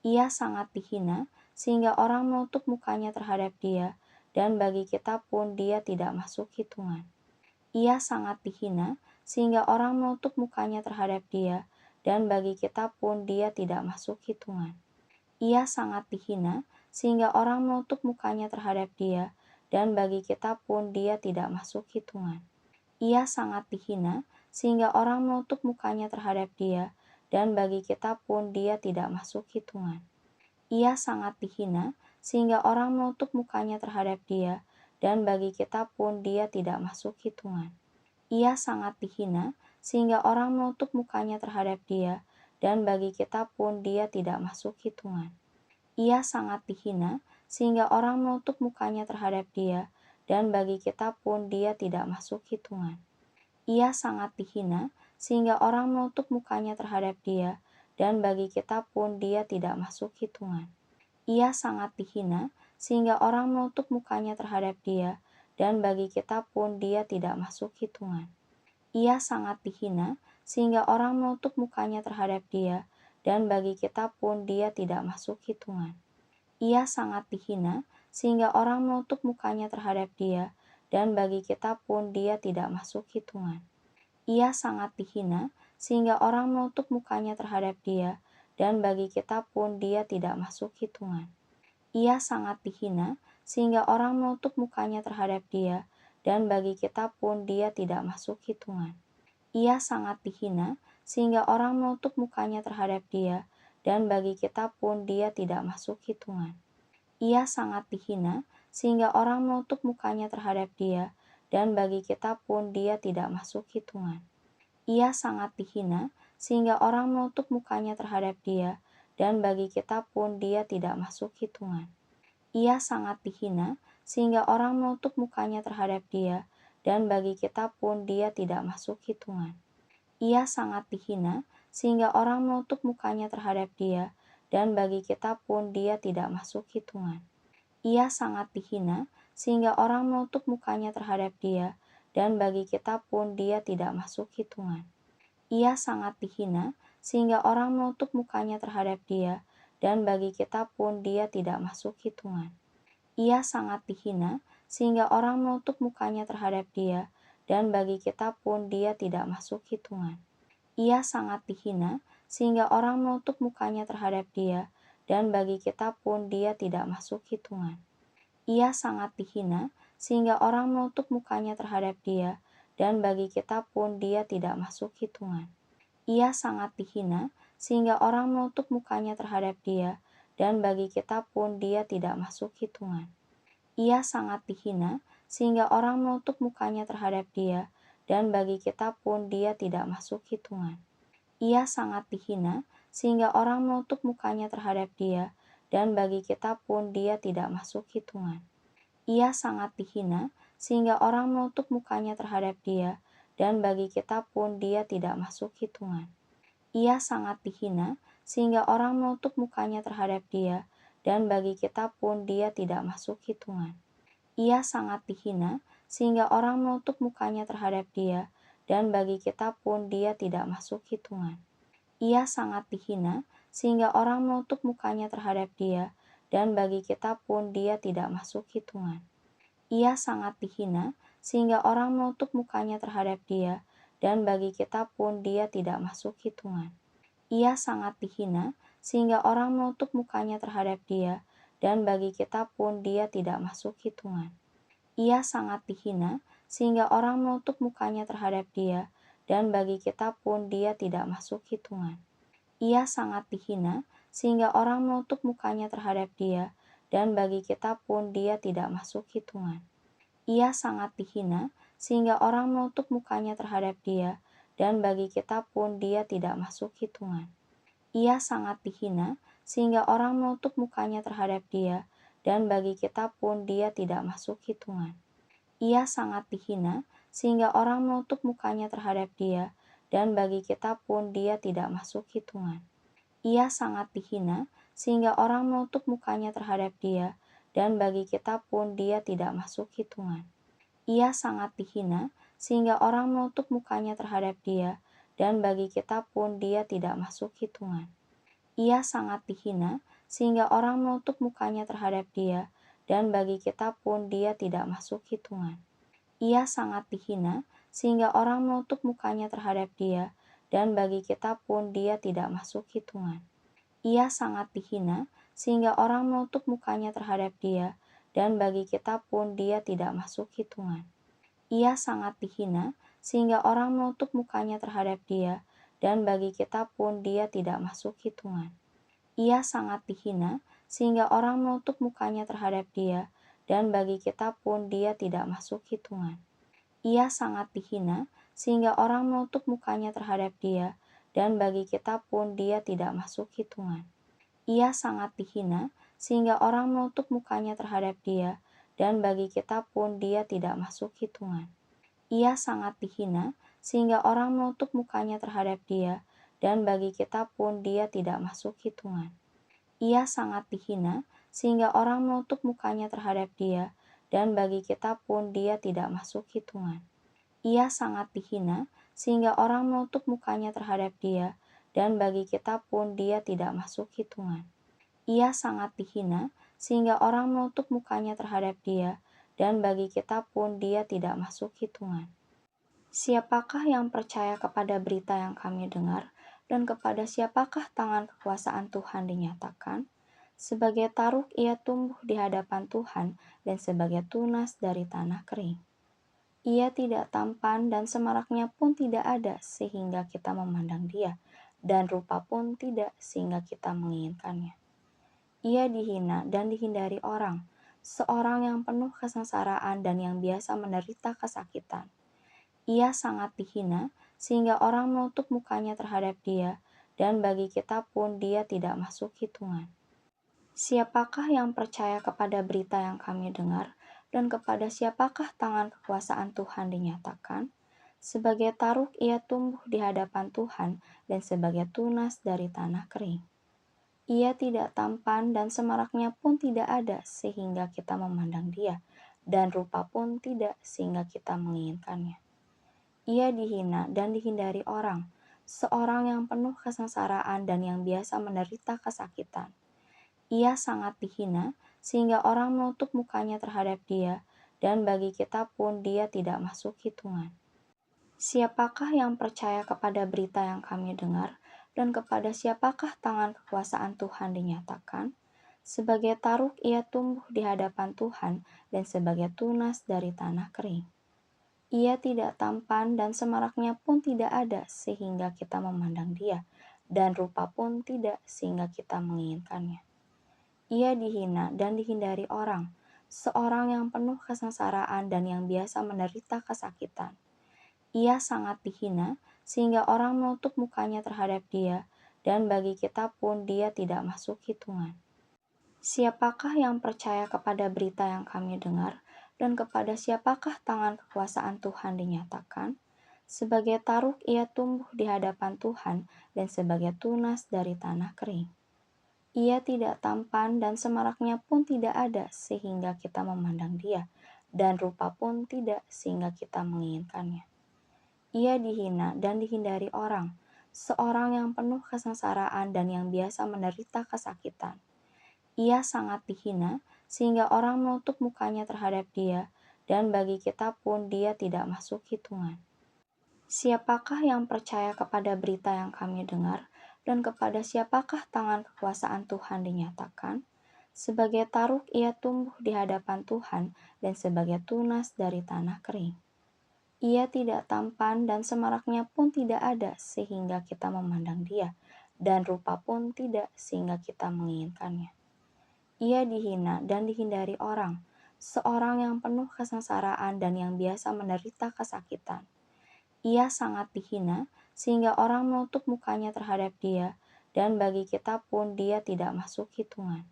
Ia sangat dihina, sehingga orang menutup mukanya terhadap dia, dan bagi kita pun dia tidak masuk hitungan. Ia sangat dihina, sehingga orang menutup mukanya terhadap dia, dan bagi kita pun dia tidak masuk hitungan. Ia sangat dihina, sehingga orang menutup mukanya terhadap dia, dan bagi kita pun dia tidak masuk hitungan. Ia sangat dihina, sehingga orang menutup mukanya terhadap dia, dan bagi kita pun dia tidak masuk hitungan. Ia sangat dihina, sehingga orang menutup mukanya terhadap dia, dan bagi kita pun dia tidak masuk hitungan. Ia sangat dihina, sehingga orang menutup mukanya terhadap dia, dan bagi kita pun dia tidak masuk hitungan. Ia sangat dihina, sehingga orang menutup mukanya terhadap dia, dan bagi kita pun dia tidak masuk hitungan. Ia sangat dihina, sehingga orang menutup mukanya terhadap dia, dan bagi kita pun dia tidak masuk hitungan. Ia sangat dihina, sehingga orang menutup mukanya terhadap dia, dan bagi kita pun dia tidak masuk hitungan. Ia sangat dihina, sehingga orang menutup mukanya terhadap dia, dan bagi kita pun dia tidak masuk hitungan. Ia sangat dihina, sehingga orang menutup mukanya terhadap dia, dan bagi kita pun dia tidak masuk hitungan. Ia sangat dihina, sehingga orang menutup mukanya terhadap dia, dan bagi kita pun dia tidak masuk hitungan. Ia sangat dihina, sehingga orang menutup mukanya terhadap dia, dan bagi kita pun dia tidak masuk hitungan. Ia sangat dihina, sehingga orang menutup mukanya terhadap dia, dan bagi kita pun dia tidak masuk hitungan. Ia sangat dihina, sehingga orang menutup mukanya terhadap dia, dan bagi kita pun dia tidak masuk hitungan. Ia sangat dihina, sehingga orang menutup mukanya terhadap dia, dan bagi kita pun dia tidak masuk hitungan. Ia sangat dihina, sehingga orang menutup mukanya terhadap dia, dan bagi kita pun dia tidak masuk hitungan. Ia sangat dihina, sehingga orang menutup mukanya terhadap dia, dan bagi kita pun dia tidak masuk hitungan. Ia sangat dihina, sehingga orang menutup mukanya terhadap dia, dan bagi kita pun dia tidak masuk hitungan. Ia sangat dihina, sehingga orang menutup mukanya terhadap dia, dan bagi kita pun dia tidak masuk hitungan. Ia sangat dihina, sehingga orang menutup mukanya terhadap dia, dan bagi kita pun dia tidak masuk hitungan. Ia sangat dihina, sehingga orang menutup mukanya terhadap dia, dan bagi kita pun dia tidak masuk hitungan. Ia sangat dihina, sehingga orang menutup mukanya terhadap dia, dan bagi kita pun dia tidak masuk hitungan. Ia sangat dihina, sehingga orang menutup mukanya terhadap dia, dan bagi kita pun dia tidak masuk hitungan. Ia sangat dihina, sehingga orang menutup mukanya terhadap dia, dan bagi kita pun dia tidak masuk hitungan. Ia sangat dihina, sehingga orang menutup mukanya terhadap dia, dan bagi kita pun dia tidak masuk hitungan. Ia sangat dihina, sehingga orang menutup mukanya terhadap dia, dan bagi kita pun dia tidak masuk hitungan. Ia sangat dihina, sehingga orang menutup mukanya terhadap dia, dan bagi kita pun dia tidak masuk hitungan. Ia sangat dihina, sehingga orang menutup mukanya terhadap dia, dan bagi kita pun dia tidak masuk hitungan. Ia sangat dihina, sehingga orang menutup mukanya terhadap dia, dan bagi kita pun dia tidak masuk hitungan. Ia sangat dihina, sehingga orang menutup mukanya terhadap dia, dan bagi kita pun dia tidak masuk hitungan. Ia sangat dihina, sehingga orang menutup mukanya terhadap dia, dan bagi kita pun dia tidak masuk hitungan. Ia sangat dihina, sehingga orang menutup mukanya terhadap dia, dan bagi kita pun dia tidak masuk hitungan. Ia sangat dihina, sehingga orang menutup mukanya terhadap dia, dan bagi kita pun dia tidak masuk hitungan. Ia sangat dihina, sehingga orang menutup mukanya terhadap dia, dan bagi kita pun dia tidak masuk hitungan. Ia sangat dihina, sehingga orang menutup mukanya terhadap dia, dan bagi kita pun dia tidak masuk hitungan. Ia sangat dihina, sehingga orang menutup mukanya terhadap dia, dan bagi kita pun dia tidak masuk hitungan. Ia sangat dihina, sehingga orang menutup mukanya terhadap dia, dan bagi kita pun dia tidak masuk hitungan. Ia sangat dihina, sehingga orang menutup mukanya terhadap dia, dan bagi kita pun dia tidak masuk hitungan. Ia sangat dihina, sehingga orang menutup mukanya terhadap dia, dan bagi kita pun dia tidak masuk hitungan. Ia sangat dihina, sehingga orang menutup mukanya terhadap dia, dan bagi kita pun dia tidak masuk hitungan. Ia sangat dihina, sehingga orang menutup mukanya terhadap dia, dan bagi kita pun dia tidak masuk hitungan. Ia sangat dihina, sehingga orang menutup mukanya terhadap dia, dan bagi kita pun dia tidak masuk hitungan. Ia sangat dihina, sehingga orang menutup mukanya terhadap dia, dan bagi kita pun dia tidak masuk hitungan. Ia sangat dihina, sehingga orang menutup mukanya terhadap dia, dan bagi kita pun dia tidak masuk hitungan. Ia sangat dihina, sehingga orang menutup mukanya terhadap dia, dan bagi kita pun dia tidak masuk hitungan. Ia sangat dihina, sehingga orang menutup mukanya terhadap dia, dan bagi kita pun dia tidak masuk hitungan. Ia sangat dihina, sehingga orang menutup mukanya terhadap dia, dan bagi kita pun dia tidak masuk hitungan. Ia sangat dihina, sehingga orang menutup mukanya terhadap dia, dan bagi kita pun dia tidak masuk hitungan. Ia sangat dihina, sehingga orang menutup mukanya terhadap dia, dan bagi kita pun dia tidak masuk hitungan. Siapakah yang percaya kepada berita yang kami dengar, dan kepada siapakah tangan kekuasaan Tuhan dinyatakan? Sebagai taruk ia tumbuh di hadapan Tuhan, dan sebagai tunas dari tanah kering. Ia tidak tampan dan semaraknya pun tidak ada sehingga kita memandang dia, dan rupa pun tidak sehingga kita menginginkannya. Ia dihina dan dihindari orang, seorang yang penuh kesengsaraan dan yang biasa menderita kesakitan. Ia sangat dihina sehingga orang menutup mukanya terhadap dia, dan bagi kita pun dia tidak masuk hitungan. Siapakah yang percaya kepada berita yang kami dengar, dan kepada siapakah tangan kekuasaan Tuhan dinyatakan? Sebagai taruk ia tumbuh di hadapan Tuhan, dan sebagai tunas dari tanah kering. Ia tidak tampan dan semaraknya pun tidak ada sehingga kita memandang dia, dan rupa pun tidak sehingga kita menginginkannya. Ia dihina dan dihindari orang, seorang yang penuh kesengsaraan dan yang biasa menderita kesakitan. Ia sangat dihina sehingga orang menutup mukanya terhadap dia, dan bagi kita pun dia tidak masuk hitungan. Siapakah yang percaya kepada berita yang kami dengar, dan kepada siapakah tangan kekuasaan Tuhan dinyatakan? Sebagai taruk ia tumbuh di hadapan Tuhan, dan sebagai tunas dari tanah kering. Ia tidak tampan dan semaraknya pun tidak ada sehingga kita memandang dia, dan rupa pun tidak sehingga kita menginginkannya. Ia dihina dan dihindari orang, seorang yang penuh kesengsaraan dan yang biasa menderita kesakitan. Ia sangat dihina sehingga orang menutup mukanya terhadap dia, dan bagi kita pun dia tidak masuk hitungan. Siapakah yang percaya kepada berita yang kami dengar, dan kepada siapakah tangan kekuasaan Tuhan dinyatakan? Sebagai taruk ia tumbuh di hadapan Tuhan, dan sebagai tunas dari tanah kering. Ia tidak tampan dan semaraknya pun tidak ada sehingga kita memandang dia, dan rupa pun tidak sehingga kita menginginkannya. Ia dihina dan dihindari orang, seorang yang penuh kesengsaraan dan yang biasa menderita kesakitan. Ia sangat dihina sehingga orang menutup mukanya terhadap dia, dan bagi kita pun dia tidak masuk hitungan. Siapakah yang percaya kepada berita yang kami dengar, dan kepada siapakah tangan kekuasaan Tuhan dinyatakan? Sebagai taruk ia tumbuh di hadapan Tuhan, dan sebagai tunas dari tanah kering. Ia tidak tampan dan semaraknya pun tidak ada sehingga kita memandang dia, dan rupa pun tidak sehingga kita menginginkannya. Ia dihina dan dihindari orang, seorang yang penuh kesengsaraan dan yang biasa menderita kesakitan. Ia sangat dihina sehingga orang menutup mukanya terhadap dia, dan bagi kita pun dia tidak masuk hitungan.